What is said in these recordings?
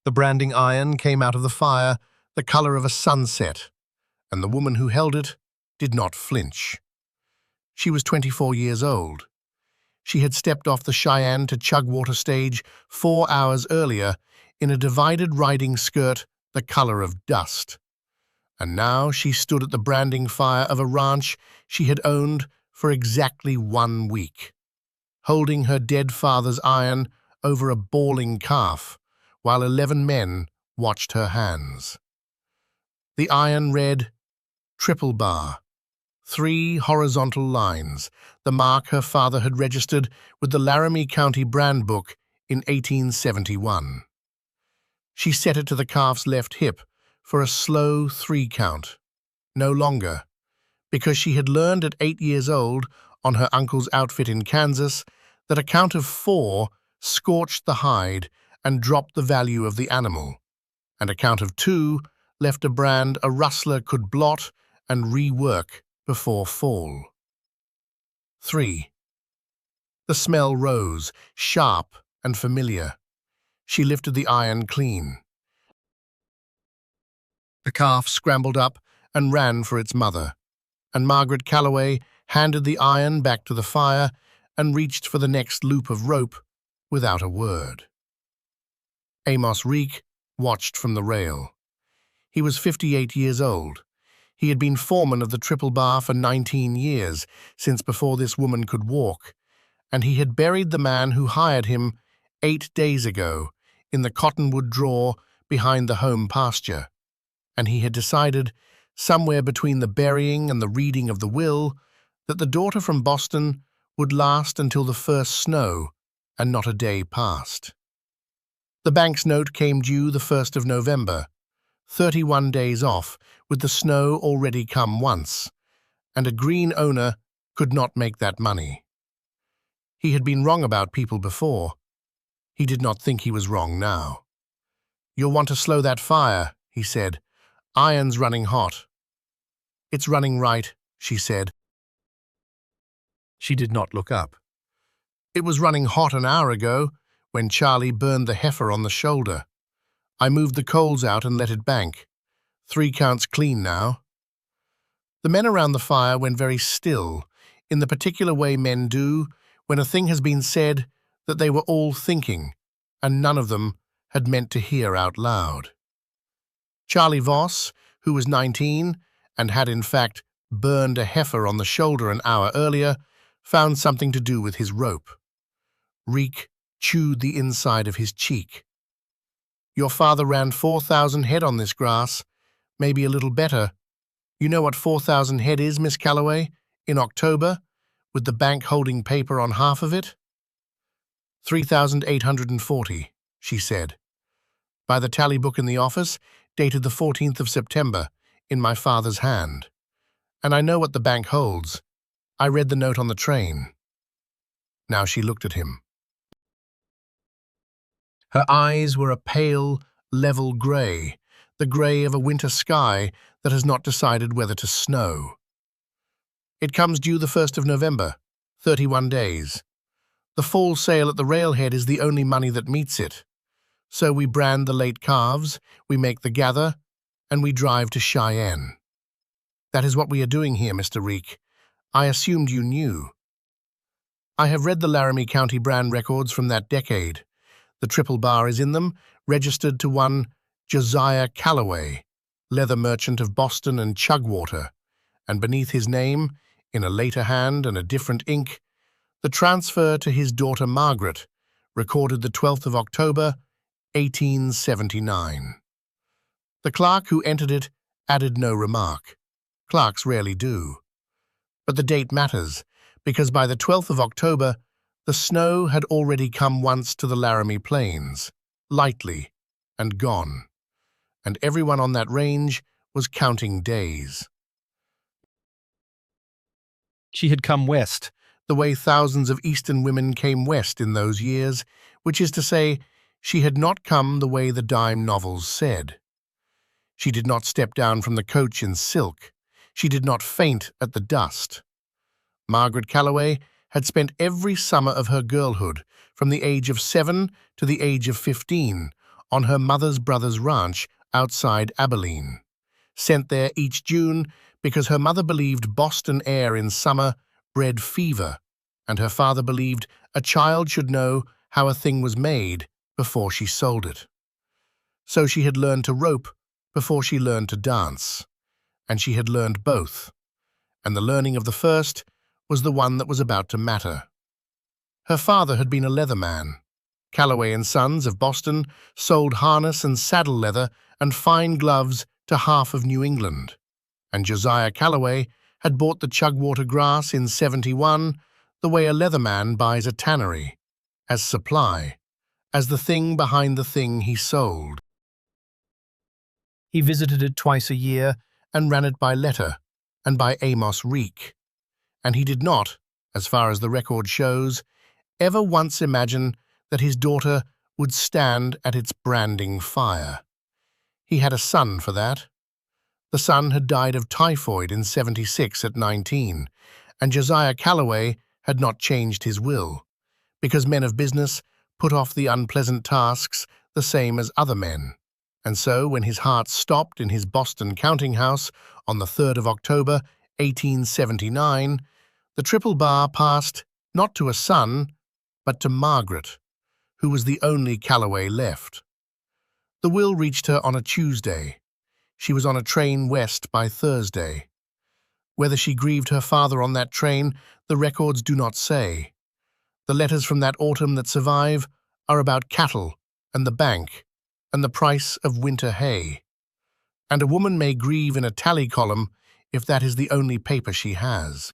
The branding iron came out of the fire, the color of a sunset, and the woman who held it did not flinch. She was 24 years old. She had stepped off the Cheyenne to Chugwater stage 4 hours earlier in a divided riding skirt the color of dust. And now she stood at the branding fire of a ranch she had owned for exactly 1 week, holding her dead father's iron over a bawling calf, while 11 men watched her hands. The iron read, "Triple bar," 3 horizontal lines, the mark her father had registered with the Laramie County Brand Book in 1871. She set it to the calf's left hip for a slow 3 count. No longer, because she had learned at 8 years old on her uncle's outfit in Kansas that a count of 4 scorched the hide and dropped the value of the animal, and a count of 2 left a brand a rustler could blot and rework before fall. 3. The smell rose, sharp and familiar. She lifted the iron clean. The calf scrambled up and ran for its mother, and Margaret Calloway handed the iron back to the fire and reached for the next loop of rope without a word. Amos Reek watched from the rail. He was 58 years old. He had been foreman of the Triple Bar for 19 years, since before this woman could walk, and he had buried the man who hired him 8 days ago in the cottonwood drawer behind the home pasture, and he had decided, somewhere between the burying and the reading of the will, that the daughter from Boston would last until the first snow and not a day past. The bank's note came due the 1st of November, 31 days off, with the snow already come once, and a green owner could not make that money. He had been wrong about people before. He did not think he was wrong now. "You'll want to slow that fire," he said. "Iron's running hot." "It's running right," she said. She did not look up. "It was running hot an hour ago, when Charlie burned the heifer on the shoulder. I moved the coals out and let it bank. 3 counts clean now." The men around the fire went very still, in the particular way men do when a thing has been said that they were all thinking, and none of them had meant to hear out loud. Charlie Voss, who was 19 and had in fact burned a heifer on the shoulder an hour earlier, found something to do with his rope. Reek chewed the inside of his cheek. "Your father ran 4,000 head on this grass, maybe a little better. You know what 4,000 head is, Miss Calloway, in October, with the bank holding paper on half of it?" 3,840, she said. "By the tally book in the office, dated the 14th of September, in my father's hand. And I know what the bank holds. I read the note on the train." Now she looked at him. Her eyes were a pale, level grey, the grey of a winter sky that has not decided whether to snow. "It comes due the 1st of November, 31 days. The fall sale at the Railhead is the only money that meets it. So we brand the late calves, we make the gather, and we drive to Cheyenne. That is what we are doing here, Mr. Reek. I assumed you knew." "I have read the Laramie County brand records from that decade. The Triple Bar is in them, registered to one Josiah Calloway, leather merchant of Boston and Chugwater, and beneath his name, in a later hand and a different ink, the transfer to his daughter Margaret, recorded the 12th of October, 1879. The clerk who entered it added no remark. Clerks rarely do. But the date matters, because by the 12th of October, the snow had already come once to the Laramie Plains, lightly, and gone, and everyone on that range was counting days. She had come west, the way thousands of Eastern women came west in those years, which is to say, she had not come the way the dime novels said. She did not step down from the coach in silk. She did not faint at the dust. Margaret Calloway had spent every summer of her girlhood, from the age of 7 to the age of 15, on her mother's brother's ranch outside Abilene, sent there each June because her mother believed Boston air in summer bred fever, and her father believed a child should know how a thing was made before she sold it. So she had learned to rope before she learned to dance, and she had learned both, and the learning of the first was the one that was about to matter. Her father had been a leather man. Callaway & Sons of Boston sold harness and saddle leather and fine gloves to half of New England, and Josiah Callaway had bought the Chugwater grass in '71 the way a leather man buys a tannery, as supply, as the thing behind the thing he sold. He visited it twice a year and ran it by letter and by Amos Reek, and he did not, as far as the record shows, ever once imagine that his daughter would stand at its branding fire. He had a son for that. The son had died of typhoid in '76 at 19, and Josiah Callaway had not changed his will, because men of business put off the unpleasant tasks the same as other men. And so, when his heart stopped in his Boston counting house on the 3rd of October, 1879, the triple bar passed not to a son, but to Margaret, who was the only Callaway left. The will reached her on a Tuesday. She was on a train west by Thursday. Whether she grieved her father on that train, the records do not say. The letters from that autumn that survive are about cattle and the bank and the price of winter hay. And a woman may grieve in a tally column if that is the only paper she has.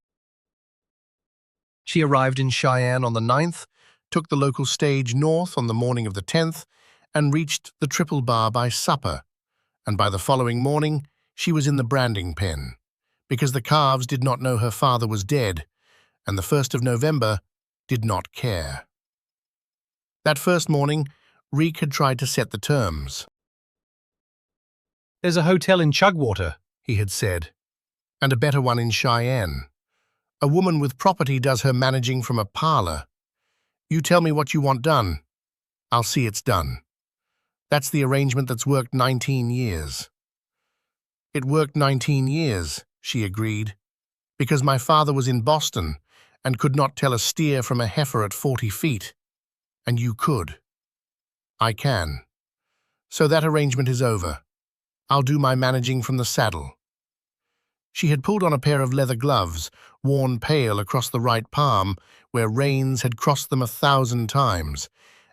She arrived in Cheyenne on the 9th, took the local stage north on the morning of the 10th, and reached the triple bar by supper, and by the following morning she was in the branding pen, because the calves did not know her father was dead, and the 1st of November did not care. That first morning, Reek had tried to set the terms. "There's a hotel in Chugwater," he had said, "and a better one in Cheyenne. A woman with property does her managing from a parlor. You tell me what you want done. I'll see it's done. That's the arrangement that's worked 19 years. It worked 19 years, she agreed, because my father was in Boston and could not tell a steer from a heifer at 40 feet. And you could. I can. So that arrangement is over. I'll do my managing from the saddle." She had pulled on a pair of leather gloves, worn pale across the right palm, where rains had crossed them 1,000 times,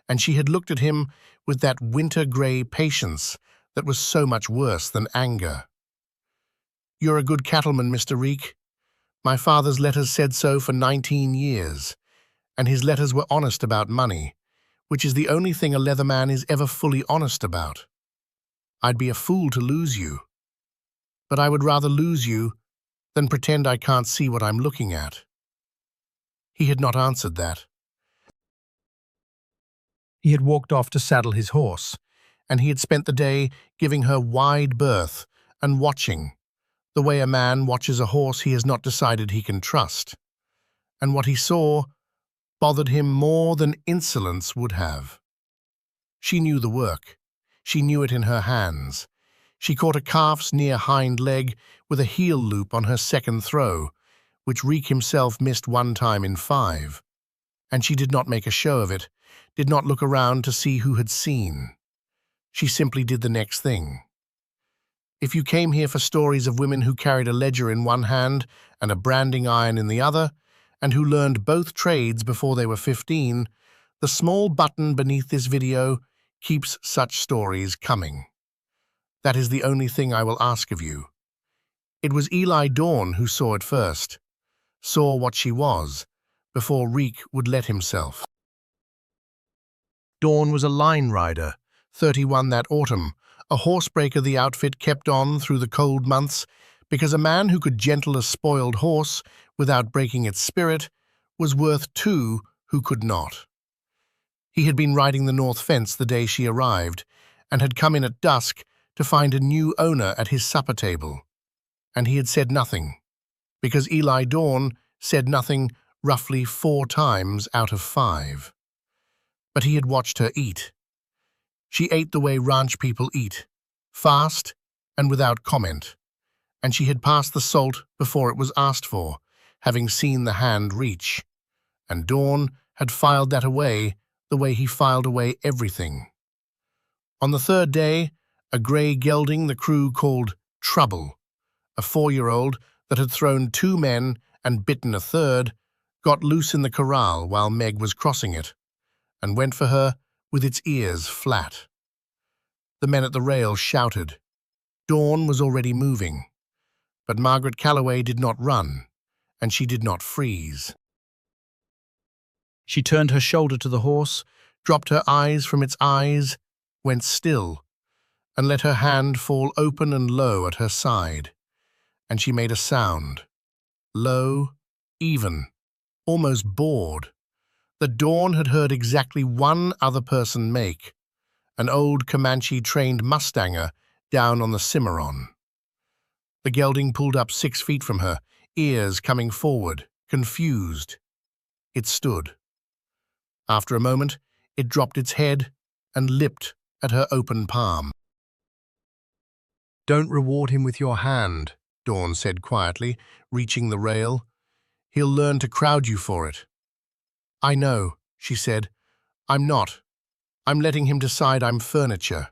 and she had looked at him with that winter-grey patience that was so much worse than anger. "You're a good cattleman, Mr. Reek. My father's letters said so for 19 years, and his letters were honest about money, which is the only thing a leather man is ever fully honest about. I'd be a fool to lose you, but I would rather lose you than pretend I can't see what I'm looking at." He had not answered that. He had walked off to saddle his horse, and he had spent the day giving her wide berth and watching, the way a man watches a horse he has not decided he can trust. And what he saw bothered him more than insolence would have. She knew the work. She knew it in her hands. She caught a calf's near hind leg with a heel loop on her second throw, which Reek himself missed one time in 5. And she did not make a show of it, did not look around to see who had seen. She simply did the next thing. If you came here for stories of women who carried a ledger in one hand and a branding iron in the other, and who learned both trades before they were 15, the small button beneath this video keeps such stories coming. That is the only thing I will ask of you. It was Eli Dawn who saw it first, saw what she was, before Reek would let himself. Dawn was a line rider, 31 that autumn, a horsebreaker the outfit kept on through the cold months, because a man who could gentle a spoiled horse without breaking its spirit was worth 2 who could not. He had been riding the north fence the day she arrived, and had come in at dusk to find a new owner at his supper table. And he had said nothing, because Eli Dawn said nothing roughly 4 times out of 5. But he had watched her eat. She ate the way ranch people eat, fast and without comment, and she had passed the salt before it was asked for, having seen the hand reach, and Dawn had filed that away the way he filed away everything. On the third day, a grey gelding the crew called Trouble, a 4-year-old that had thrown 2 men and bitten a third, got loose in the corral while Meg was crossing it, and went for her with its ears flat. The men at the rail shouted. Dawn was already moving, but Margaret Calloway did not run, and she did not freeze. She turned her shoulder to the horse, dropped her eyes from its eyes, went still, and let her hand fall open and low at her side, and she made a sound, low, even, almost bored, that Dawn had heard exactly one other person make, an old Comanche-trained mustanger down on the Cimarron. The gelding pulled up 6 feet from her, ears coming forward, confused. It stood. After a moment, it dropped its head and lipped at her open palm. "Don't reward him with your hand," Dawn said quietly, reaching the rail. "He'll learn to crowd you for it." "I know," she said. "I'm not. I'm letting him decide I'm furniture.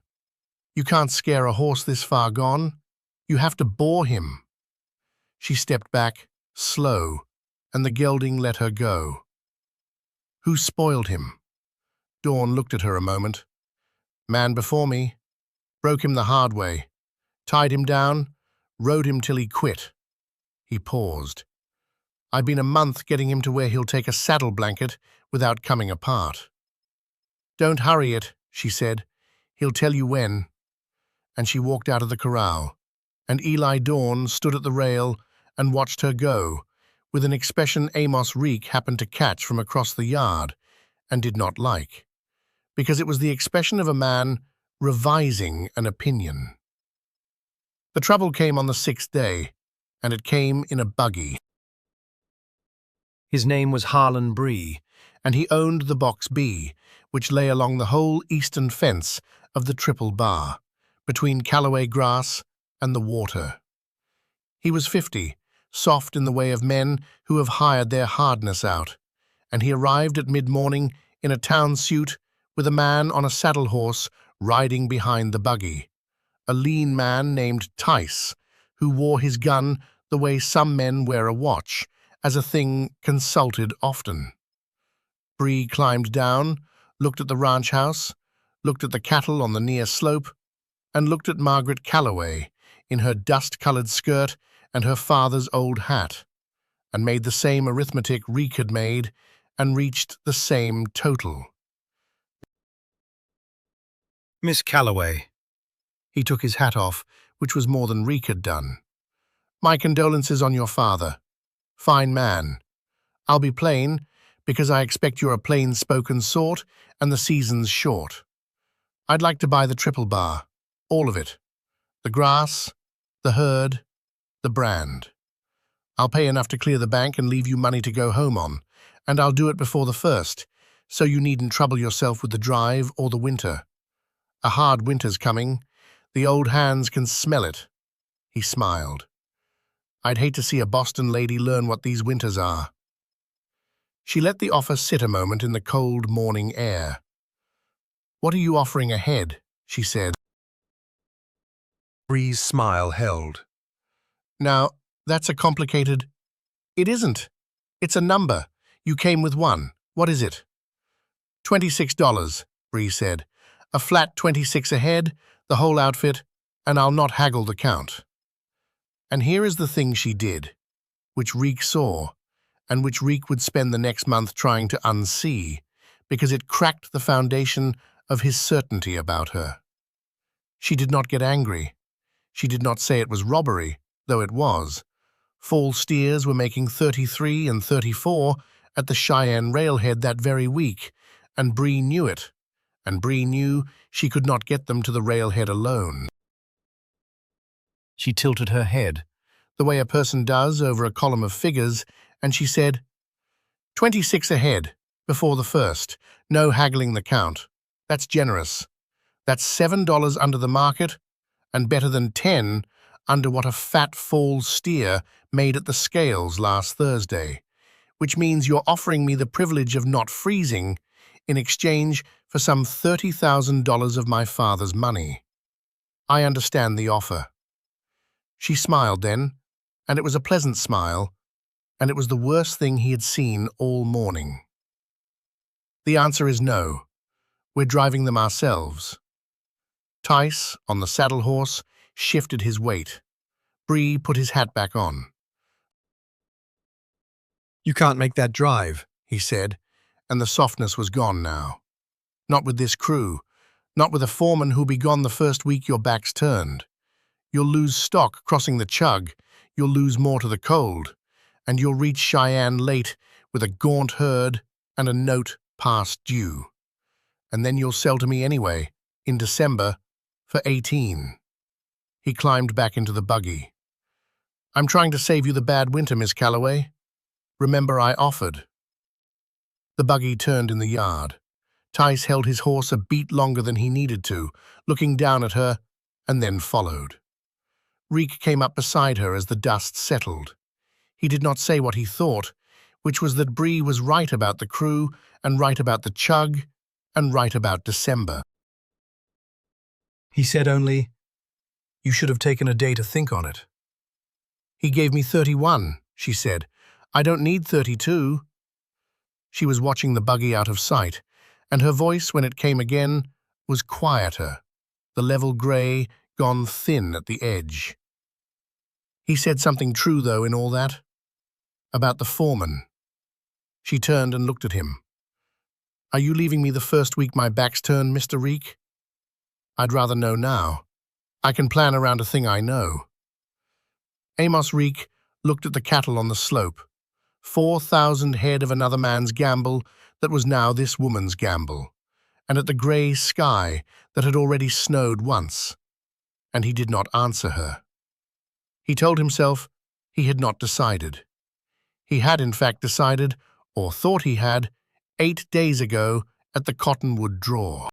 You can't scare a horse this far gone. You have to bore him." She stepped back, slow, and the gelding let her go. "Who spoiled him?" Dawn looked at her a moment. "Man before me. Broke him the hard way. Tied him down, rode him till he quit." He paused. "I've been a month getting him to where he'll take a saddle blanket without coming apart." "Don't hurry it," she said. "He'll tell you when." And she walked out of the corral, and Eli Dawn stood at the rail and watched her go, with an expression Amos Reek happened to catch from across the yard and did not like, because it was the expression of a man revising an opinion. The trouble came on the 6th day, and it came in a buggy. His name was Harlan Bree, and he owned the Box B, which lay along the whole eastern fence of the Triple Bar, between Callaway Grass and the water. He was 50, soft in the way of men who have hired their hardness out, and he arrived at mid-morning in a town suit with a man on a saddle horse riding behind the buggy, a lean man named Tice, who wore his gun the way some men wear a watch, as a thing consulted often. Bree climbed down, looked at the ranch house, looked at the cattle on the near slope, and looked at Margaret Calloway in her dust-colored skirt and her father's old hat, and made the same arithmetic Reek had made, and reached the same total. "Miss Calloway." He took his hat off, which was more than Reek had done. "My condolences on your father. Fine man. I'll be plain, because I expect you're a plain-spoken sort, and the season's short. I'd like to buy the Triple Bar, all of it. The grass, the herd, the brand. I'll pay enough to clear the bank and leave you money to go home on, and I'll do it before the 1st, so you needn't trouble yourself with the drive or the winter. A hard winter's coming. The old hands can smell it." He smiled. "I'd hate to see a Boston lady learn what these winters are." She let the offer sit a moment in the cold morning air. "What are you offering ahead?" she said. Bree's smile held. "Now, that's a complicated—" "It isn't. It's a number. You came with one. What is it?" $26, Bree said. "A flat 26 ahead, the whole outfit, and I'll not haggle the count." And here is the thing she did, which Reek saw, and which Reek would spend the next month trying to unsee, because it cracked the foundation of his certainty about her. She did not get angry. She did not say it was robbery, though it was. Fall steers were making 33 and 34 at the Cheyenne Railhead that very week, and Bree knew it, and Bree knew she could not get them to the Railhead alone. She tilted her head, the way a person does over a column of figures, and she said, 26 ahead, before the 1st, no haggling the count. That's generous. That's $7 under the market and better than 10 under what a fat fall steer made at the scales last Thursday, which means you're offering me the privilege of not freezing in exchange for some $30,000 of my father's money. I understand the offer. She smiled then, and it was a pleasant smile, and it was the worst thing he had seen all morning. The answer is no. We're driving them ourselves. Tice, on the saddle horse, shifted his weight. Bree put his hat back on. You can't make that drive, He said, and the softness was gone now. Not with this crew, not with a foreman who'll be gone the first week your back's turned. You'll lose stock crossing the chug, you'll lose more to the cold, and you'll reach Cheyenne late with a gaunt herd and a note past due. And then you'll sell to me anyway, in December, for 18. He climbed back into the buggy. I'm trying to save you the bad winter, Miss Calloway. Remember I offered. The buggy turned in the yard. Tice held his horse a beat longer than he needed to, looking down at her, and then followed. Reek came up beside her as the dust settled. He did not say what he thought, which was that Bree was right about the crew, and right about the chug, and right about December. He said only, "You should have taken a day to think on it." He gave me 31, she said. I don't need 32. She was watching the buggy out of sight, and her voice, when it came again, was quieter, the level grey gone thin at the edge. He said something true, though, in all that. About the foreman. She turned and looked at him. Are you leaving me the first week my back's turned, Mr. Reek? I'd rather know now. I can plan around a thing I know. Amos Reek looked at the cattle on the slope. 4,000 head of another man's gamble that was now this woman's gamble, and at the grey sky that had already snowed once. And he did not answer her. He told himself he had not decided. He had in fact decided, or thought he had, 8 days ago at the cottonwood draw.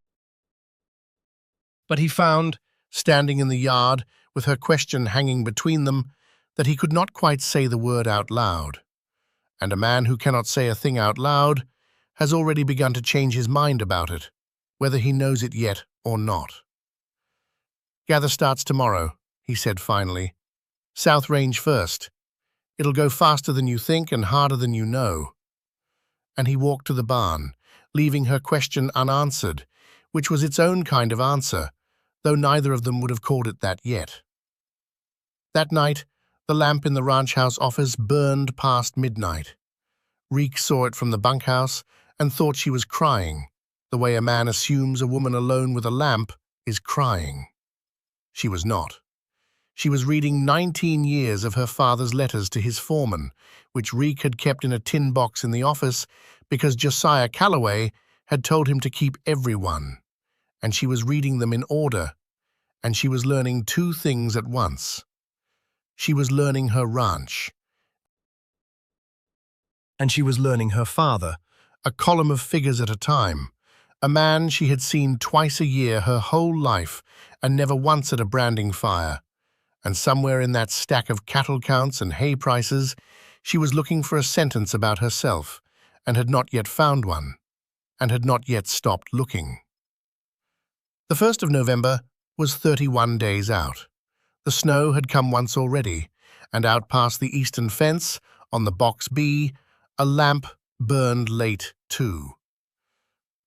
But he found, standing in the yard with her question hanging between them, that he could not quite say the word out loud. And a man who cannot say a thing out loud has already begun to change his mind about it, whether he knows it yet or not. Gather starts tomorrow, he said finally. South Range first. It'll go faster than you think and harder than you know. And he walked to the barn, leaving her question unanswered, which was its own kind of answer, though neither of them would have called it that yet. That night, the lamp in the ranch house office burned past midnight. Reek saw it from the bunkhouse and thought she was crying, the way a man assumes a woman alone with a lamp is crying. She was not. She was reading 19 years of her father's letters to his foreman, which Reek had kept in a tin box in the office because Josiah Calloway had told him to keep everyone, and she was reading them in order, and she was learning 2 things at once. She was learning her ranch, and she was learning her father, a column of figures at a time, a man she had seen twice a year her whole life and never once at a branding fire. And somewhere in that stack of cattle counts and hay prices, she was looking for a sentence about herself, and had not yet found one, and had not yet stopped looking. The 1st of November was 31 days out. The snow had come once already, and out past the eastern fence, on the Box B, a lamp burned late too.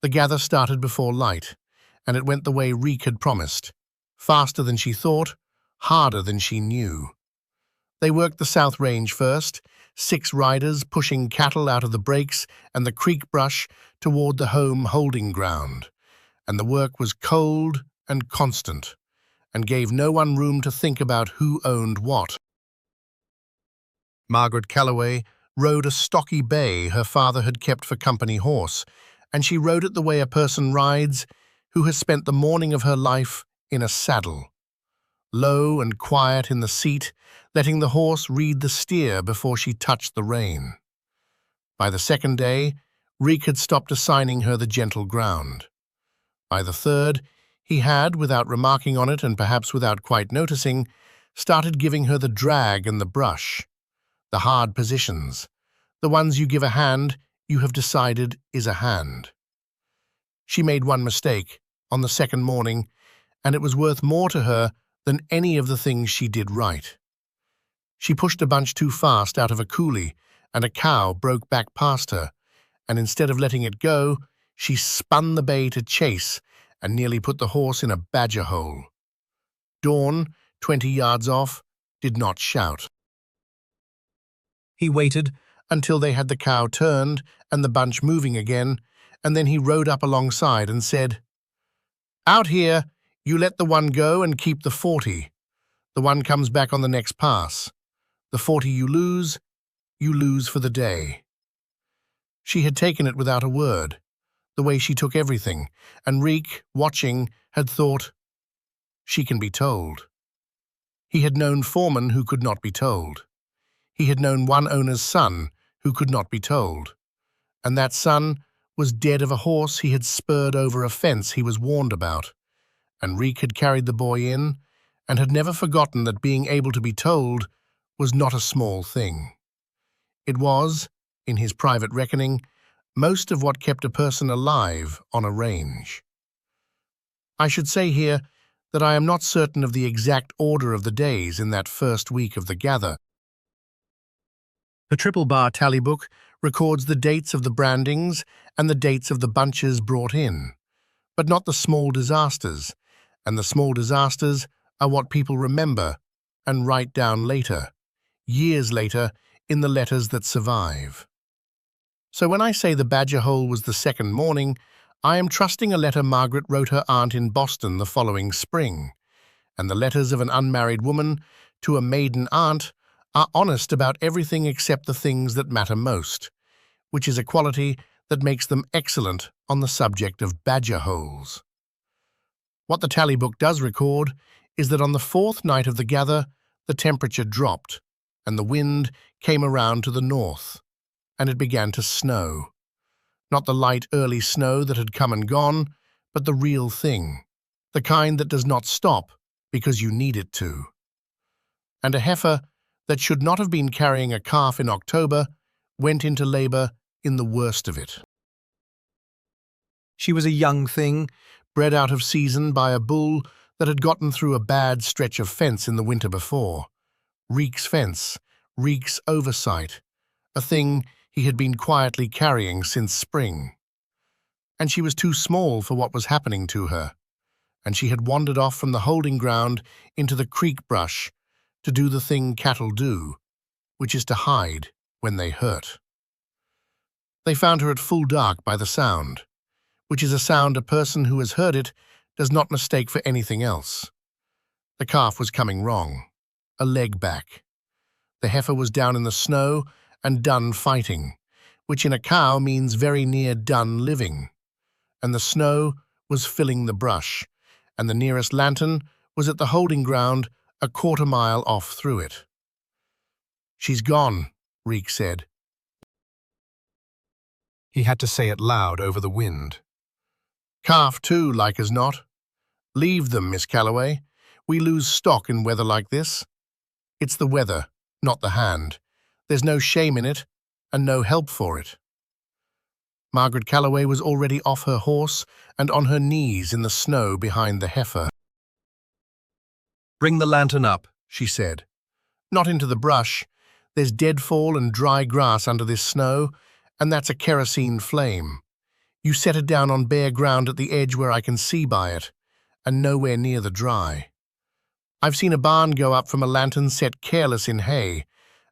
The gather started before light, and it went the way Reek had promised, faster than she thought, harder than she knew. They worked the South Range first, 6 riders pushing cattle out of the breaks and the creek brush toward the home holding ground, and the work was cold and constant, and gave no one room to think about who owned what. Margaret Calloway rode a stocky bay her father had kept for company horse, and she rode it the way a person rides who has spent the morning of her life in a saddle, low and quiet in the seat, letting the horse read the steer before she touched the rein. By the 2nd day, Reek had stopped assigning her the gentle ground. By the 3rd, He had, without remarking on it and perhaps without quite noticing, started giving her the drag and the brush, the hard positions, the ones you give a hand you have decided is a hand. She made one mistake on the second morning, and it was worth more to her than any of the things she did right. She pushed a bunch too fast out of a coulee, and a cow broke back past her, and instead of letting it go, she spun the bay to chase and nearly put the horse in a badger hole. Dawn, 20 yards off, did not shout. He waited until they had the cow turned and the bunch moving again, and then he rode up alongside and said, "Out here, you let the one go and keep the 40. The one comes back on the next pass. The 40 you lose for the day." She had taken it without a word, the way she took everything, and Reek, watching, had thought, "She can be told." He had known foremen who could not be told. He had known one owner's son who could not be told, and that son was dead of a horse he had spurred over a fence he was warned about, and Reek had carried the boy in and had never forgotten that being able to be told was not a small thing. It was, in his private reckoning, most of what kept a person alive on a range. I should say here that I am not certain of the exact order of the days in that first week of the gather. The triple bar tally book records the dates of the brandings and the dates of the bunches brought in, but not the small disasters, and the small disasters are what people remember and write down later, years later, in the letters that survive. So when I say the badger hole was the second morning, I am trusting a letter Margaret wrote her aunt in Boston the following spring, and the letters of an unmarried woman to a maiden aunt are honest about everything except the things that matter most, which is a quality that makes them excellent on the subject of badger holes. What the tally book does record is that on the fourth night of the gather, the temperature dropped, and the wind came around to the north, and it began to snow. Not the light early snow that had come and gone, but the real thing, the kind that does not stop because you need it to. And a heifer that should not have been carrying a calf in October went into labor in the worst of it. She was a young thing, bred out of season by a bull that had gotten through a bad stretch of fence in the winter before. Reek's fence, Reek's oversight, a thing he had been quietly carrying since spring. And she was too small for what was happening to her, and she had wandered off from the holding ground into the creek brush to do the thing cattle do, which is to hide when they hurt. They found her at full dark by the sound, which is a sound a person who has heard it does not mistake for anything else. The calf was coming wrong, a leg back. The heifer was down in the snow and done fighting, which in a cow means very near done living. And the snow was filling the brush, and the nearest lantern was at the holding ground a quarter-mile off through it. "She's gone," Reek said. He had to say it loud over the wind. "Calf too, like as not. Leave them, Miss Calloway. We lose stock in weather like this. It's the weather, not the hand. There's no shame in it, and no help for it." Margaret Calloway was already off her horse and on her knees in the snow behind the heifer. "Bring the lantern up," she said. "Not into the brush. There's deadfall and dry grass under this snow, and that's a kerosene flame. You set it down on bare ground at the edge where I can see by it, and nowhere near the dry. I've seen a barn go up from a lantern set careless in hay,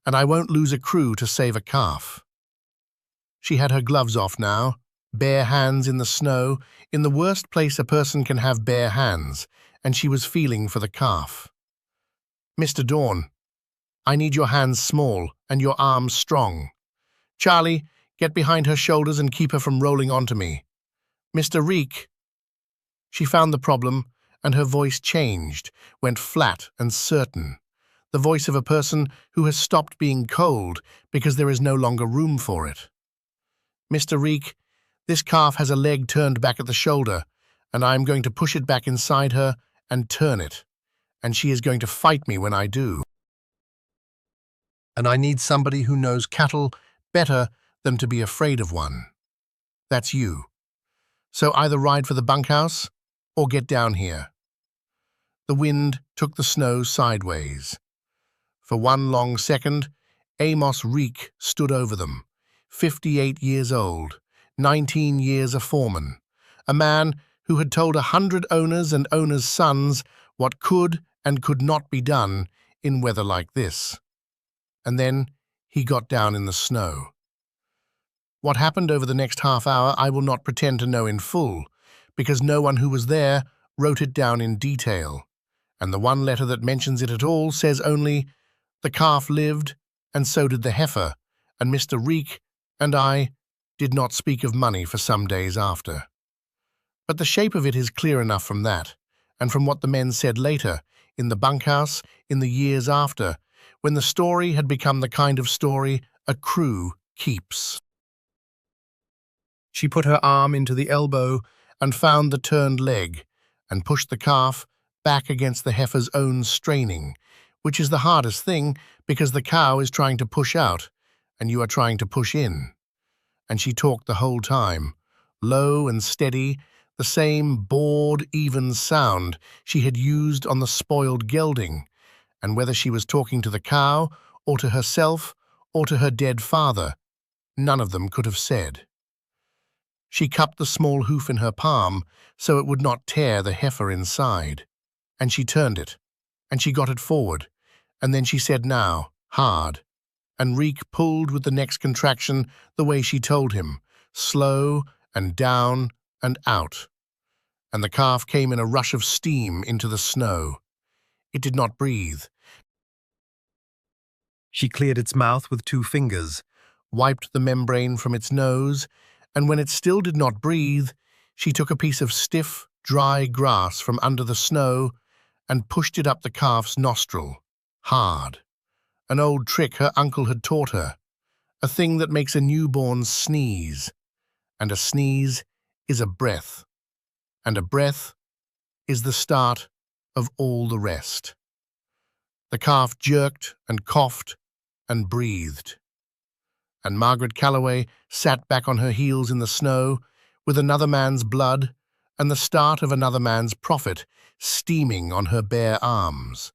and I won't lose a crew to save a calf." She had her gloves off now, bare hands in the snow, in the worst place a person can have bare hands, and she was feeling for the calf. "Mr. Dawn, I need your hands small and your arms strong. Charlie, get behind her shoulders and keep her from rolling onto me. Mr. Reek." She found the problem, and her voice changed, went flat and certain, the voice of a person who has stopped being cold because there is no longer room for it. "Mr. Reek, this calf has a leg turned back at the shoulder, and I am going to push it back inside her and turn it, and she is going to fight me when I do. And I need somebody who knows cattle better than to be afraid of one. That's you. So either ride for the bunkhouse or get down here. The wind took the snow sideways. For one long second, Amos Reek stood over them, 58 years old, 19 years a foreman, a man who had told 100 owners and owners' sons what could and could not be done in weather like this. And then he got down in the snow. What happened over the next half hour I will not pretend to know in full, because no one who was there wrote it down in detail, and the one letter that mentions it at all says only, "The calf lived, and so did the heifer, and Mr. Reek and I did not speak of money for some days after." But the shape of it is clear enough from that, and from what the men said later, in the bunkhouse, in the years after, when the story had become the kind of story a crew keeps. She put her arm into the elbow and found the turned leg, and pushed the calf back against the heifer's own straining, which is the hardest thing because the cow is trying to push out, and you are trying to push in. And she talked the whole time, low and steady, the same bored, even sound she had used on the spoiled gelding, and whether she was talking to the cow, or to herself, or to her dead father, none of them could have said. She cupped the small hoof in her palm so it would not tear the heifer inside, and she turned it, and she got it forward, and then she said now, hard, and Reek pulled with the next contraction the way she told him, slow and down and out, and the calf came in a rush of steam into the snow. It did not breathe. She cleared its mouth with 2 fingers, wiped the membrane from its nose, and when it still did not breathe, she took a piece of stiff, dry grass from under the snow and pushed it up the calf's nostril, hard. An old trick her uncle had taught her, a thing that makes a newborn sneeze, and a sneeze is a breath, and a breath is the start of all the rest. The calf jerked and coughed and breathed, and Margaret Calloway sat back on her heels in the snow with another man's blood and the start of another man's profit steaming on her bare arms,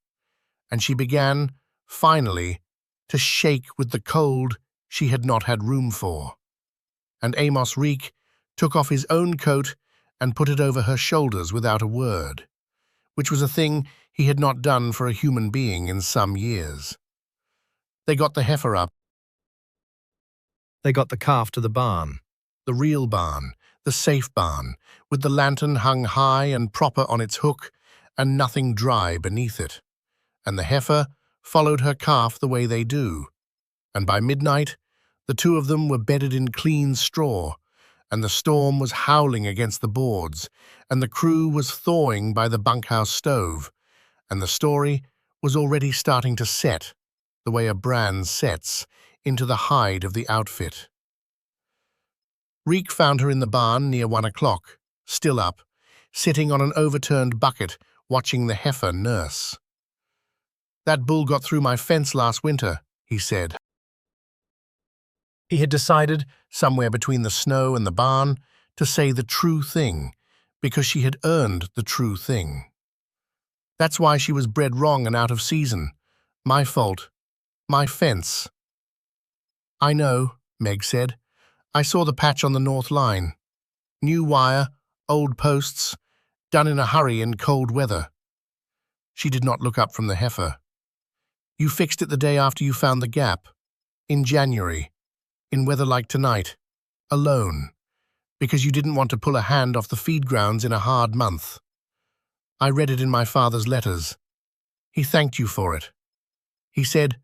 and she began, finally, to shake with the cold she had not had room for. And Amos Reek took off his own coat and put it over her shoulders without a word, which was a thing he had not done for a human being in some years. They got the heifer up. They got the calf to the barn, the real barn, the safe barn, with the lantern hung high and proper on its hook and nothing dry beneath it. And the heifer followed her calf the way they do, and by midnight the 2 of them were bedded in clean straw, and the storm was howling against the boards, and the crew was thawing by the bunkhouse stove, and the story was already starting to set, the way a brand sets, into the hide of the outfit. Reek found her in the barn near 1 o'clock, still up, sitting on an overturned bucket, watching the heifer nurse. "That bull got through my fence last winter," he said. He had decided, somewhere between the snow and the barn, to say the true thing, because she had earned the true thing. "That's why she was bred wrong and out of season. My fault. My fence." "I know," Meg said. "I saw the patch on the north line. New wire, old posts, done in a hurry in cold weather." She did not look up from the heifer. "You fixed it the day after you found the gap. In January. In weather like tonight. Alone. Because you didn't want to pull a hand off the feed grounds in a hard month. I read it in my father's letters. He thanked you for it. He said,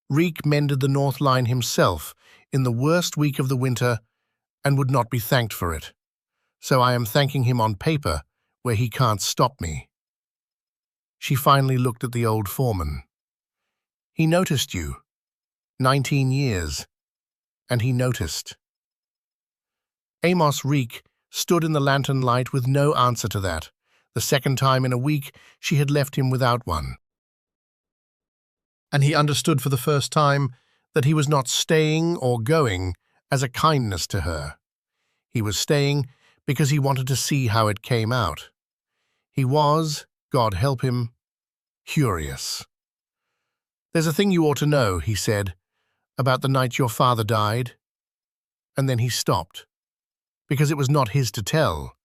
Reek mended the north line himself in the worst week of the winter and would not be thanked for it. So I am thanking him on paper where he can't stop me." She finally looked at the old foreman. "He noticed you. 19 years. And he noticed." Amos Reek stood in the lantern light with no answer to that. The second time in a week she had left him without one. And he understood for the first time that he was not staying or going as a kindness to her. He was staying because he wanted to see how it came out. He was, God help him, curious. "There's a thing you ought to know," he said, "about the night your father died." And then he stopped, because it was not his to tell,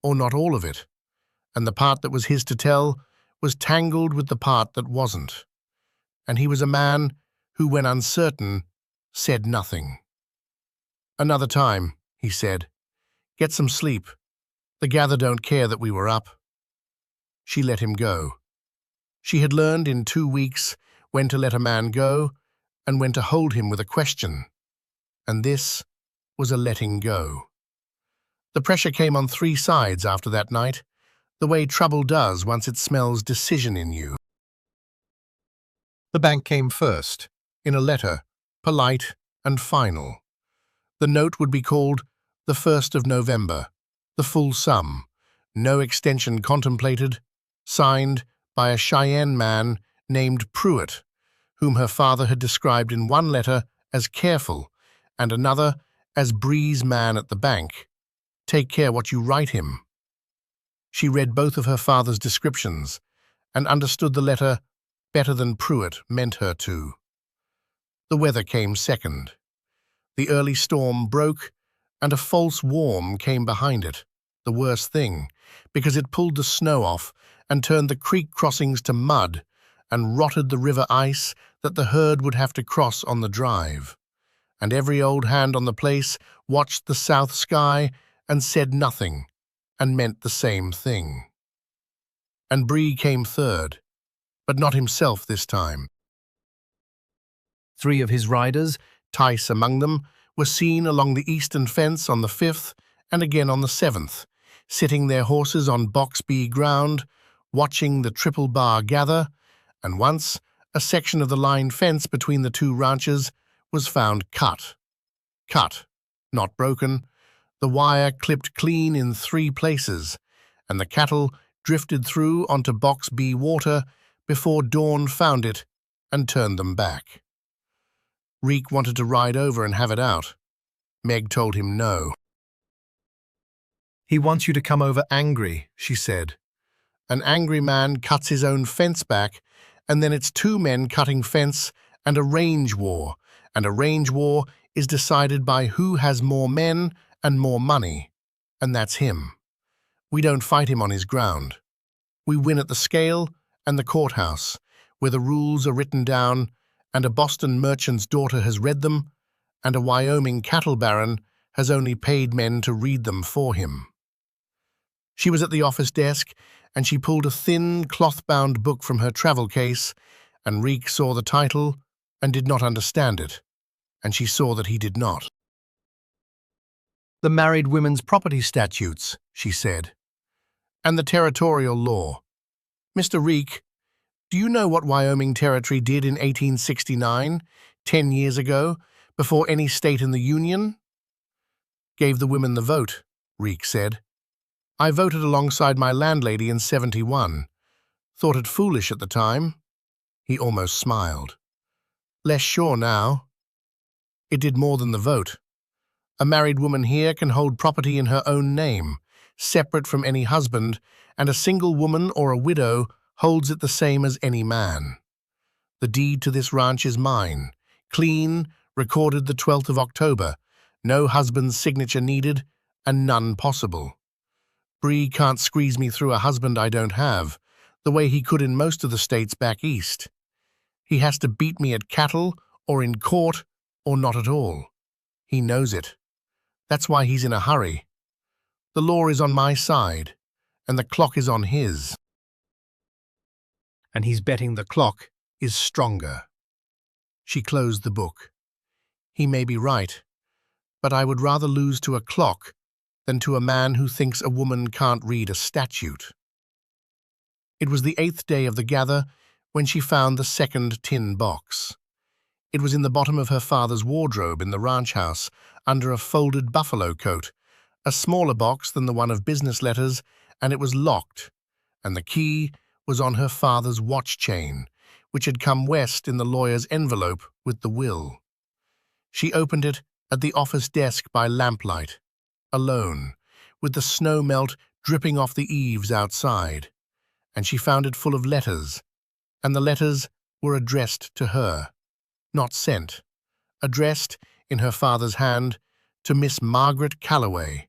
or not all of it, and the part that was his to tell was tangled with the part that wasn't. And he was a man who, when uncertain, said nothing. "Another time," he said. "Get some sleep. The gather don't care that we were up." She let him go. She had learned in 2 weeks when to let a man go and when to hold him with a question. And this was a letting go. The pressure came on 3 sides after that night, the way trouble does once it smells decision in you. The bank came first, in a letter, polite and final. The note would be called the 1st of November, the full sum, no extension contemplated, signed by a Cheyenne man named Pruitt, whom her father had described in one letter as careful and another as Bree's man at the bank. Take care what you write him. She read both of her father's descriptions and understood the letter better than Pruitt meant her to. The weather came second. The early storm broke, and a false warm came behind it, the worst thing, because it pulled the snow off and turned the creek crossings to mud and rotted the river ice that the herd would have to cross on the drive. And every old hand on the place watched the south sky and said nothing, and meant the same thing. And Bree came third, but not himself this time. 3 of his riders, Tice among them, were seen along the eastern fence on the 5th and again on the 7th, sitting their horses on Box B ground, watching the triple bar gather, and once a section of the line fence between the 2 ranches was found cut. Cut, not broken, the wire clipped clean in 3 places, and the cattle drifted through onto Box B water before dawn found it and turned them back. Reek wanted to ride over and have it out. Meg told him no. "He wants you to come over angry," she said. "An angry man cuts his own fence back, and then it's 2 men cutting fence and a range war, and a range war is decided by who has more men and more money, and that's him. We don't fight him on his ground. We win at the scale and the courthouse, where the rules are written down, and a Boston merchant's daughter has read them, and a Wyoming cattle baron has only paid men to read them for him." She was at the office desk, and she pulled a thin, cloth-bound book from her travel case, and Reek saw the title and did not understand it, and she saw that he did not. "The Married Women's Property Statutes," she said, "and the territorial law. Mr. Reek, do you know what Wyoming Territory did in 1869, 10 years ago, before any state in the Union?" "Gave the women the vote," Reek said. "I voted alongside my landlady in 71. Thought it foolish at the time." He almost smiled. "Less sure now. It did more than the vote. A married woman here can hold property in her own name, separate from any husband, and a single woman or a widow holds it the same as any man. The deed to this ranch is mine, clean, recorded the 12th of October, no husband's signature needed, and none possible. Bree can't squeeze me through a husband I don't have, the way he could in most of the states back east. He has to beat me at cattle or in court or not at all. He knows it. That's why he's in a hurry. The law is on my side, and the clock is on his. And he's betting the clock is stronger." She closed the book. "He may be right, but I would rather lose to a clock than to a man who thinks a woman can't read a statute." It was the 8th day of the gather when she found the 2nd tin box. It was in the bottom of her father's wardrobe in the ranch house, under a folded buffalo coat, a smaller box than the one of business letters, and it was locked, and the key was on her father's watch chain, which had come west in the lawyer's envelope with the will. She opened it at the office desk by lamplight, alone, with the snow melt dripping off the eaves outside, and she found it full of letters, and the letters were addressed to her, not sent, addressed in her father's hand to Miss Margaret Calloway,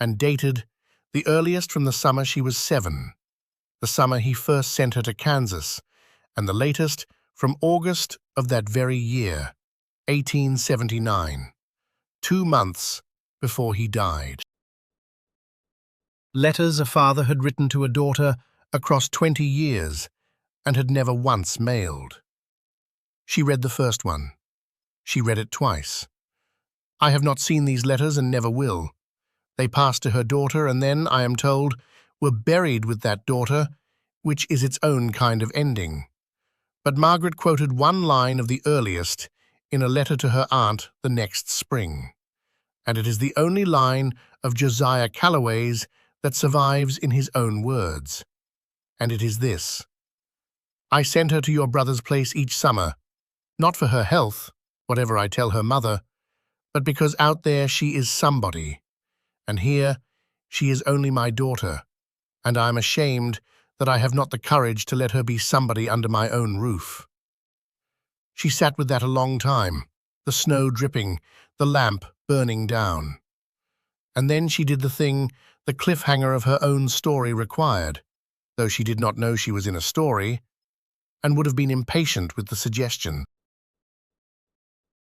and dated, the earliest from the summer she was 7, the summer he first sent her to Kansas, and the latest from August of that very year, 1879, 2 months before he died. Letters a father had written to a daughter across 20 years and had never once mailed. She read the first one. She read it twice. I have not seen these letters and never will. They passed to her daughter and then, I am told, were buried with that daughter, which is its own kind of ending. But Margaret quoted one line of the earliest in a letter to her aunt the next spring, and it is the only line of Josiah Calloway's that survives in his own words. And it is this: I send her to your brother's place each summer, not for her health, whatever I tell her mother, but because out there she is somebody, and here she is only my daughter, and I am ashamed that I have not the courage to let her be somebody under my own roof. She sat with that a long time, the snow dripping, the lamp burning down. And then she did the thing the cliffhanger of her own story required, though she did not know she was in a story, and would have been impatient with the suggestion.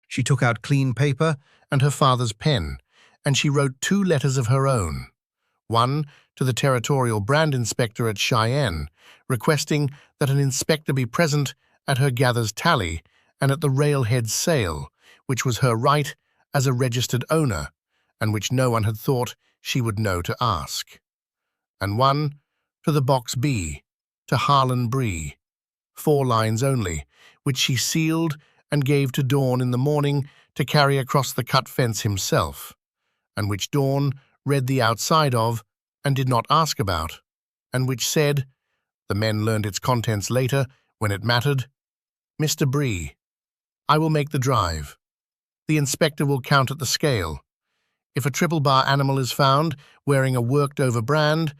She took out clean paper and her father's pen, and she wrote 2 letters of her own, one to the territorial brand inspector at Cheyenne, requesting that an inspector be present at her gather's tally and at the Railhead sale, which was her right as a registered owner, and which no one had thought she would know to ask, and one to the Box B, to Harlan Bree, 4 lines only, which she sealed and gave to Dawn in the morning to carry across the cut fence himself, and which Dawn read the outside of and did not ask about, and which said, the men learned its contents later when it mattered, Mr. Bree, I will make the drive. The inspector will count at the scale. If a triple bar animal is found wearing a worked-over brand,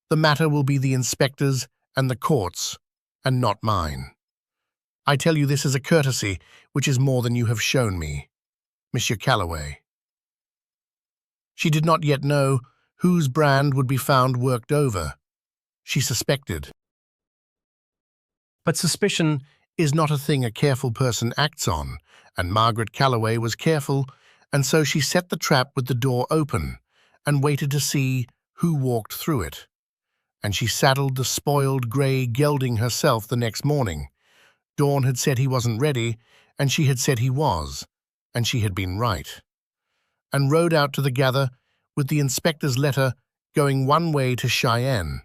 the matter will be the inspector's and the court's, and not mine. I tell you this as a courtesy, which is more than you have shown me, Monsieur Calloway. She did not yet know whose brand would be found worked over. She suspected. But suspicion is not a thing a careful person acts on, and Margaret Calloway was careful, and so she set the trap with the door open and waited to see who walked through it. And she saddled the spoiled grey gelding herself the next morning. Dawn had said he wasn't ready, and she had said he was, and she had been right, and rode out to the gather with the inspector's letter going one way to Cheyenne,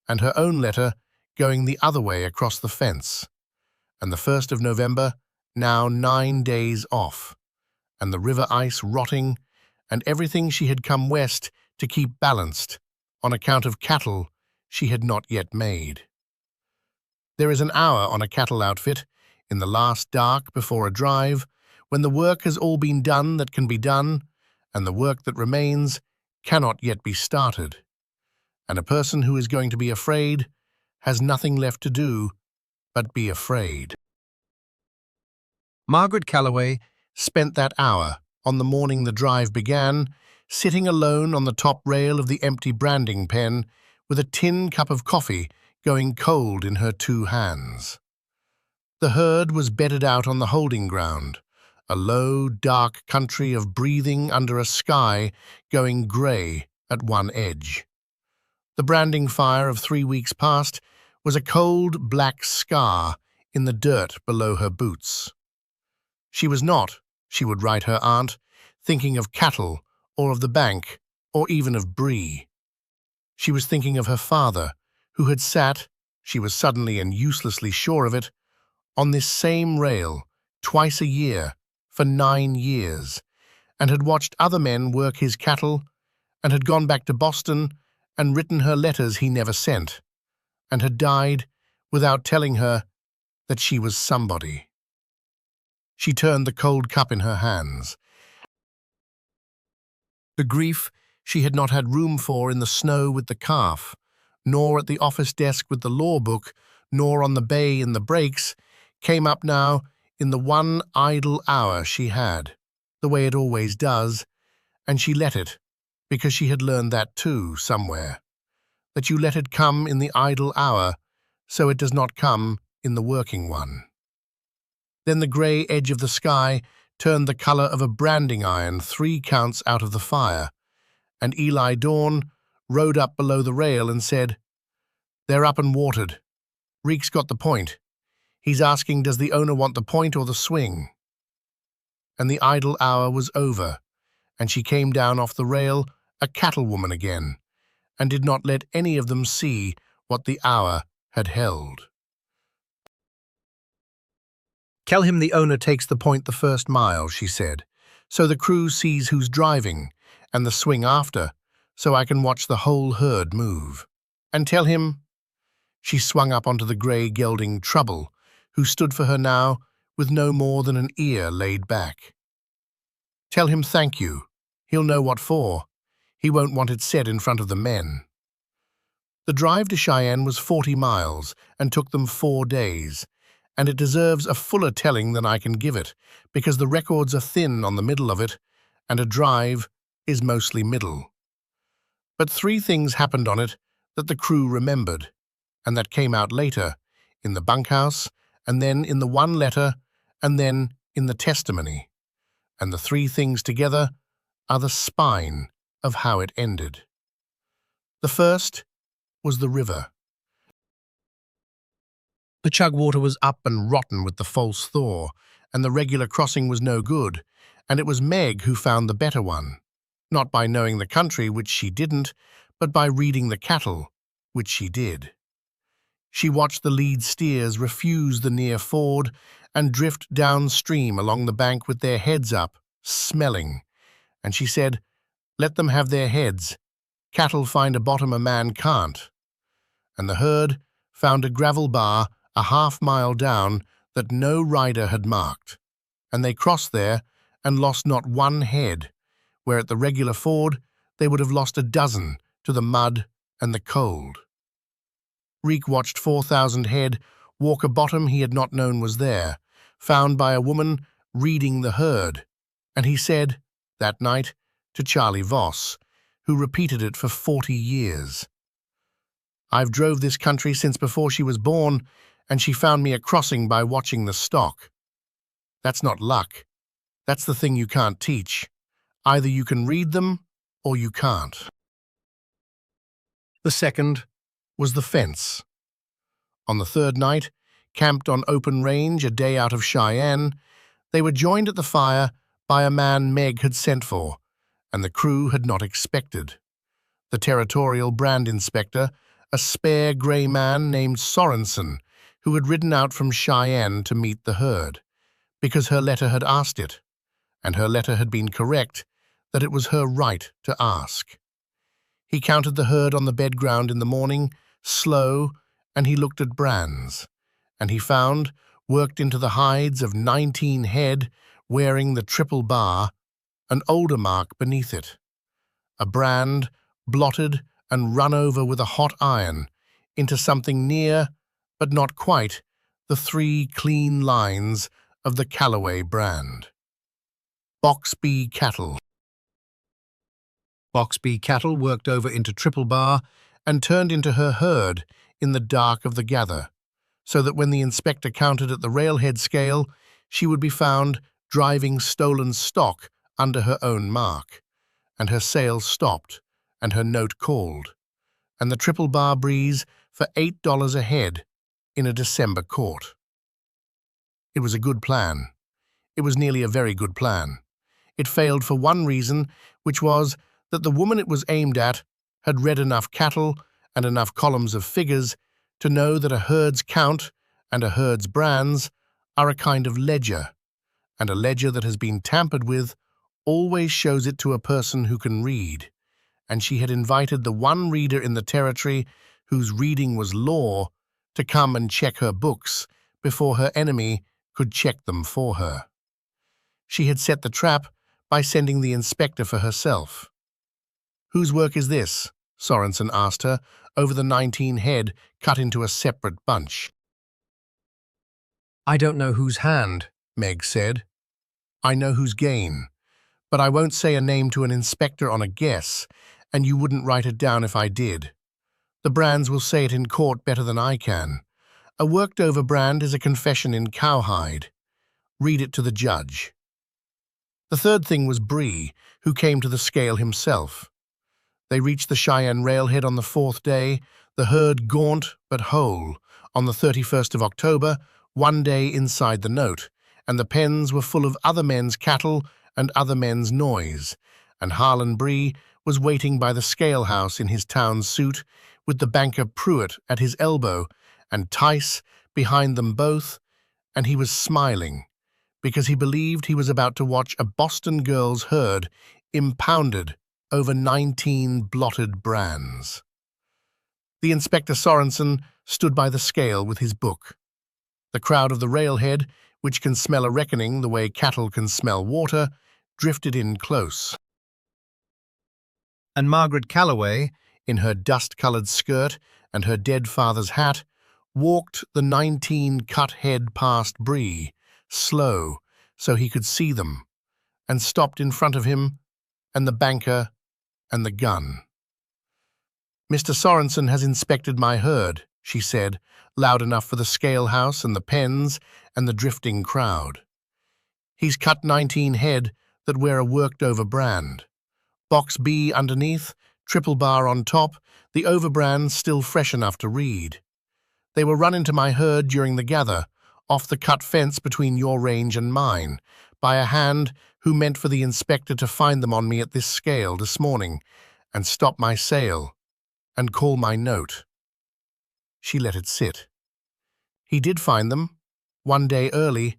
and her own letter going the other way across the fence, and the 1st of November now 9 days off, and the river ice rotting, and everything she had come west to keep balanced on account of cattle she had not yet made. There is an hour on a cattle outfit, in the last dark before a drive, when the work has all been done that can be done, and the work that remains cannot yet be started. And a person who is going to be afraid has nothing left to do but be afraid. Margaret Calloway spent that hour, on the morning the drive began, sitting alone on the top rail of the empty branding pen with a tin cup of coffee going cold in her 2 hands. The herd was bedded out on the holding ground, a low, dark country of breathing under a sky going grey at one edge. The branding fire of 3 weeks past was a cold, black scar in the dirt below her boots. She was not, she would write her aunt, thinking of cattle or of the bank or even of Bree. She was thinking of her father, who had sat, she was suddenly and uselessly sure of it, on this same rail twice a year for 9 years, and had watched other men work his cattle, and had gone back to Boston and written her letters he never sent, and had died without telling her that she was somebody. She turned the cold cup in her hands. The grief she had not had room for in the snow with the calf, nor at the office desk with the law book, nor on the bay in the breaks, came up now in the one idle hour she had, the way it always does, and she let it, because she had learned that too, somewhere, that you let it come in the idle hour, so it does not come in the working one. Then the grey edge of the sky turned the colour of a branding iron 3 counts out of the fire, and Eli Dawn rode up below the rail and said, "They're up and watered. Reek's got the point. He's asking, does the owner want the point or the swing?" And the idle hour was over, and she came down off the rail a cattlewoman again, and did not let any of them see what the hour had held. "Tell him the owner takes the point the first mile," she said, "so the crew sees who's driving, and the swing after, so I can watch the whole herd move. And tell him—" She swung up onto the grey gelding Trouble, who stood for her now with no more than an ear laid back. "Tell him thank you. He'll know what for. He won't want it said in front of the men." The drive to Cheyenne was 40 miles and took them 4 days, and it deserves a fuller telling than I can give it, because the records are thin on the middle of it, and a drive is mostly middle. But 3 things happened on it that the crew remembered, and that came out later, in the bunkhouse, and then in the one letter, and then in the testimony. And the 3 things together are the spine of how it ended. The first was the river. The chugwater was up and rotten with the false thaw, and the regular crossing was no good, and it was Meg who found the better one, not by knowing the country, which she didn't, but by reading the cattle, which she did. She watched the lead steers refuse the near ford and drift downstream along the bank with their heads up, smelling, and she said, "Let them have their heads. Cattle find a bottom a man can't." And the herd found a gravel bar a half-mile down that no rider had marked, and they crossed there and lost not 1 head, where at the regular ford they would have lost a dozen to the mud and the cold. Reek watched 4,000 head walk a bottom he had not known was there, found by a woman reading the herd, and he said, that night, to Charlie Voss, who repeated it for 40 years, "I've drove this country since before she was born, and she found me a crossing by watching the stock. That's not luck. That's the thing you can't teach. Either you can read them, or you can't." The second was the fence. On the 3rd night, camped on open range a day out of Cheyenne, they were joined at the fire by a man Meg had sent for, and the crew had not expected. The territorial brand inspector, a spare grey man named Sorensen, who had ridden out from Cheyenne to meet the herd, because her letter had asked it, and her letter had been correct that it was her right to ask. He counted the herd on the bed ground in the morning, slow, and he looked at brands, and he found, worked into the hides of 19 head, wearing the triple bar, an older mark beneath it, a brand blotted and run over with a hot iron into something near, but not quite, the 3 clean lines of the Callaway brand. Box B cattle. Box B cattle worked over into triple bar and turned into her herd in the dark of the gather, so that when the inspector counted at the Railhead scale, she would be found driving stolen stock under her own mark, and her sales stopped, and her note called, and the triple bar breeze for $8 a head in a December court. It was a good plan. It was nearly a very good plan. It failed for one reason, which was that the woman it was aimed at had read enough cattle and enough columns of figures to know that a herd's count and a herd's brands are a kind of ledger, and a ledger that has been tampered with always shows it to a person who can read, and she had invited the one reader in the territory whose reading was law to come and check her books before her enemy could check them for her. She had set the trap by sending the inspector for herself. "Whose work is this?" Sorensen asked her, over the 19 head cut into a separate bunch. "I don't know whose hand," Meg said. "I know whose gain, but I won't say a name to an inspector on a guess, and you wouldn't write it down if I did. The Brands will say it in court better than I can. A worked-over brand is a confession in cowhide. Read it to the judge." The third thing was Bree, who came to the scale himself. They reached the Cheyenne Railhead on the 4th day, the herd gaunt but whole, on the 31st of October, one day inside the note, and the pens were full of other men's cattle and other men's noise, and Harlan Bree was waiting by the scale house in his town suit, with the banker Pruitt at his elbow, and Tice behind them both, and he was smiling, because he believed he was about to watch a Boston girl's herd impounded over 19 blotted brands. The Inspector Sorensen stood by the scale with his book. The crowd of the Railhead, which can smell a reckoning the way cattle can smell water, drifted in close. And Margaret Calloway, in her dust-colored skirt and her dead father's hat, walked the 19 cut head past Bree, slow, so he could see them, and stopped in front of him, and the banker, and the gun. "Mr. Sorensen has inspected my herd," she said, loud enough for the scale house and the pens and the drifting crowd. "He's cut 19 head that wear a worked-over brand. Box B underneath, triple bar on top, the overbrand still fresh enough to read. They were run into my herd during the gather, off the cut fence between your range and mine, by a hand who meant for the inspector to find them on me at this scale this morning, and stop my sale, and call my note." She let it sit. "He did find them, one day early,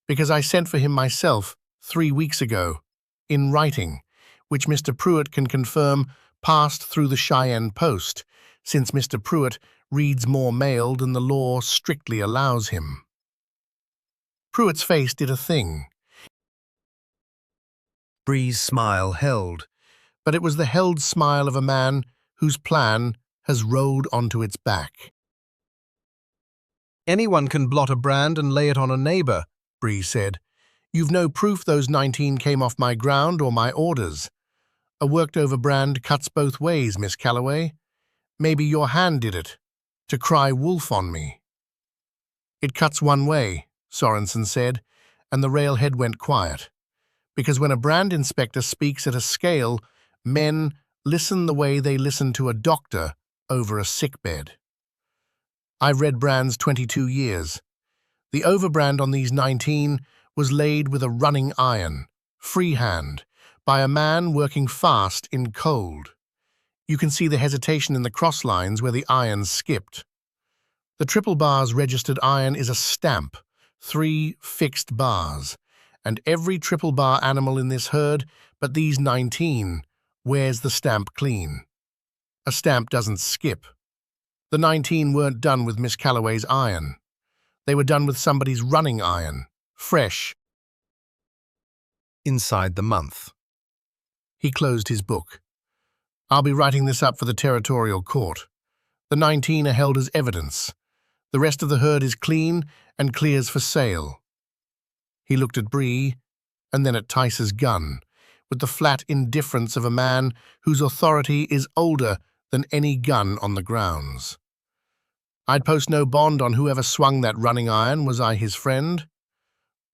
because I sent for him myself 3 weeks ago, in writing, which Mr. Pruitt can confirm passed through the Cheyenne post, since Mr. Pruitt reads more mail than the law strictly allows him." Pruitt's face did a thing. Bree's smile held, but it was the held smile of a man whose plan has rolled onto its back. "Anyone can blot a brand and lay it on a neighbor," Bree said. "You've no proof those 19 came off my ground or my orders. A worked-over brand cuts both ways, Miss Calloway. Maybe your hand did it, to cry wolf on me." "It cuts one way," Sorensen said, and the Railhead went quiet. Because when a brand inspector speaks at a scale, men listen the way they listen to a doctor over a sickbed. "I've read brands 22 years. The overbrand on these 19 was laid with a running iron, freehand, by a man working fast in cold. You can see the hesitation in the cross lines where the iron skipped. The triple bar's registered iron is a stamp, 3 fixed bars, and every triple bar animal in this herd, but these 19, wears the stamp clean. A stamp doesn't skip. The 19 weren't done with Miss Calloway's iron. They were done with somebody's running iron, fresh, inside the month." He closed his book. "I'll be writing this up for the territorial court. The 19 are held as evidence. The rest of the herd is clean and clears for sale." He looked at Bree, and then at Tice's gun, with the flat indifference of a man whose authority is older than any gun on the grounds. "I'd post no bond on whoever swung that running iron, was I his friend?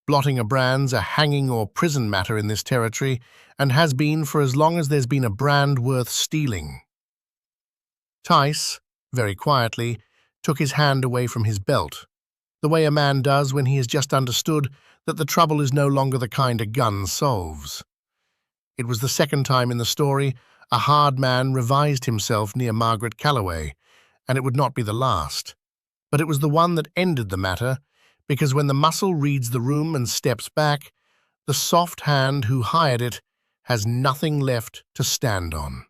Blotting a brand's a hanging or prison matter in this territory, and has been for as long as there's been a brand worth stealing." Tice, very quietly, took his hand away from his belt, the way a man does when he has just understood that the trouble is no longer the kind a gun solves. It was the second time in the story a hard man revised himself near Margaret Calloway, and it would not be the last. But it was the one that ended the matter, because when the muscle reads the room and steps back, the soft hand who hired it has nothing left to stand on.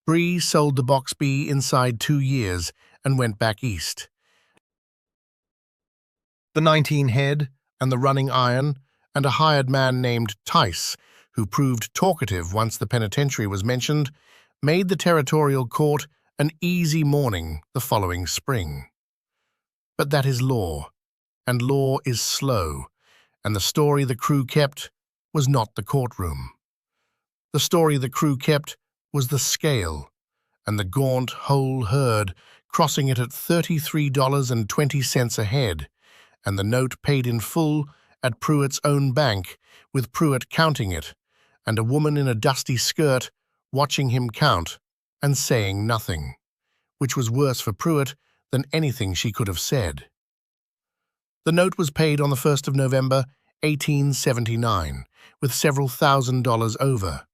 Bree sold the box B inside 2 years and went back east. The 19 head and the running iron and a hired man named Tice, who proved talkative once the penitentiary was mentioned, made the territorial court an easy morning the following spring. But that is law, and law is slow, and the story the crew kept was not the courtroom. The story the crew kept was the scale, and the gaunt whole herd crossing it at $33.20 a head, and the note paid in full at Pruitt's own bank, with Pruitt counting it, and a woman in a dusty skirt watching him count and saying nothing, which was worse for Pruitt than anything she could have said. The note was paid on the 1st of November, 1879, with several $1,000s over.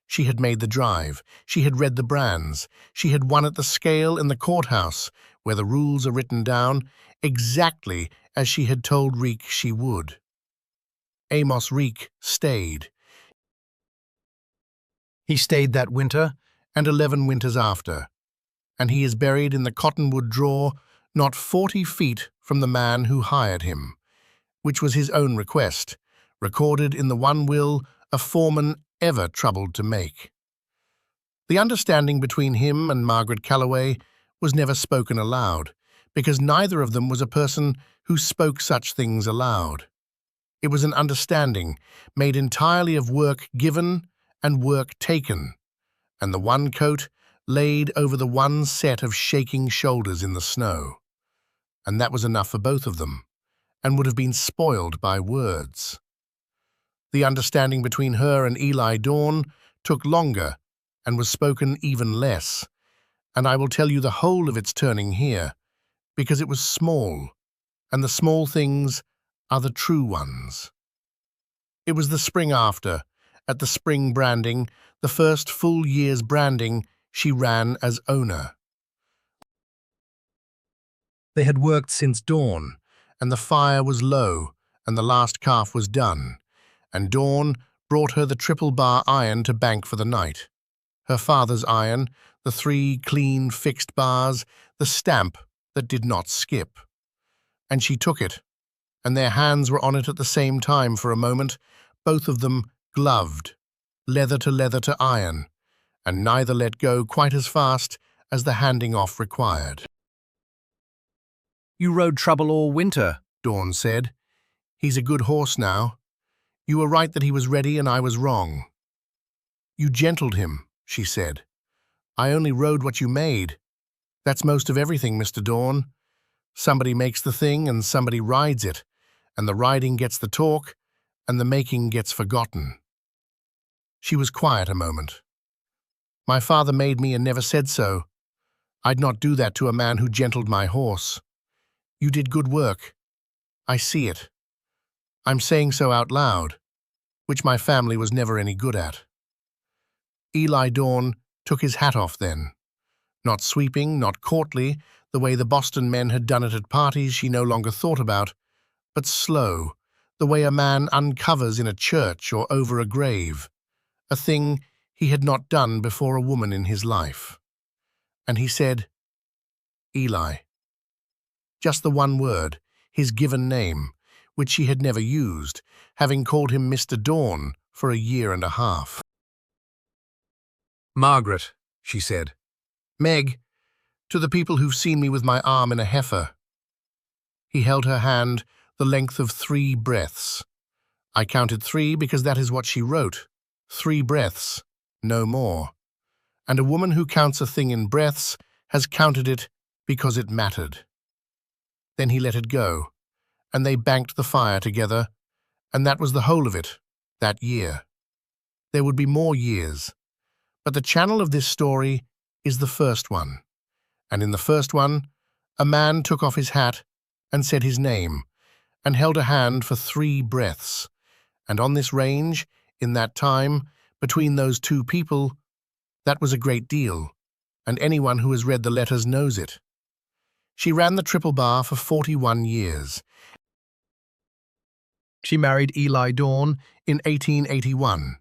She had made the drive, she had read the brands, she had won at the scale in the courthouse, where the rules are written down, exactly as she had told Reek she would. Amos Reek stayed. He stayed that winter, and 11 winters after, and he is buried in the cottonwood drawer not 40 feet from the man who hired him, which was his own request, recorded in the one will a foreman ever troubled to make. The understanding between him and Margaret Calloway was never spoken aloud, because neither of them was a person who spoke such things aloud. It was an understanding made entirely of work given and work taken, and the one coat laid over the one set of shaking shoulders in the snow. And that was enough for both of them, and would have been spoiled by words. The understanding between her and Eli Dawn took longer and was spoken even less, and I will tell you the whole of its turning here, because it was small, and the small things are the true ones. It was the spring after, at the spring branding, the first full year's branding, she ran as owner. They had worked since dawn, and the fire was low, and the last calf was done, and Dawn brought her the triple-bar iron to bank for the night. Her father's iron, the 3 clean fixed bars, the stamp that did not skip. And she took it, and their hands were on it at the same time for a moment, both of them gloved, leather to iron, and neither let go quite as fast as the handing off required. You rode Trouble all winter, Dawn said. He's a good horse now. You were right that he was ready and I was wrong. You gentled him, she said. I only rode what you made. That's most of everything, Mr. Dawn. Somebody makes the thing and somebody rides it, and the riding gets the talk, and the making gets forgotten. She was quiet a moment. My father made me and never said so. I'd not do that to a man who gentled my horse. You did good work. I see it. I'm saying so out loud, which my family was never any good at. Eli Dawn took his hat off then. Not sweeping, not courtly, the way the Boston men had done it at parties she no longer thought about, but slow, the way a man uncovers in a church or over a grave, a thing he had not done before a woman in his life. And he said, Eli. Just the one word, his given name, which she had never used, having called him Mr. Dawn for a year and a half. Margaret, she said. Meg, to the people who've seen me with my arm in a heifer. He held her hand the length of 3 breaths. I counted 3 because that is what she wrote. 3 breaths, no more. And a woman who counts a thing in breaths has counted it because it mattered. Then he let it go, and they banked the fire together, and that was the whole of it, that year. There would be more years, but the channel of this story is the first one, and in the first one, a man took off his hat and said his name, and held a hand for 3 breaths, and on this range, in that time, between those 2 people, that was a great deal, and anyone who has read the letters knows it. She ran the triple bar for 41 years. She married Eli Dawn in 1881,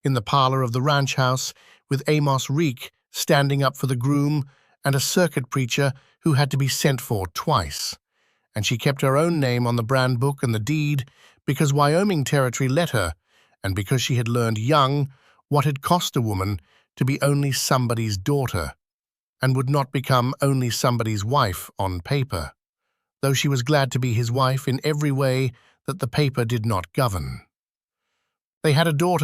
in the parlor of the ranch house, with Amos Reek standing up for the groom and a circuit preacher who had to be sent for twice. And she kept her own name on the brand book and the deed because Wyoming territory let her, and because she had learned young what had cost a woman to be only somebody's daughter, and would not become only somebody's wife on paper, though she was glad to be his wife in every way that the paper did not govern. They had a daughter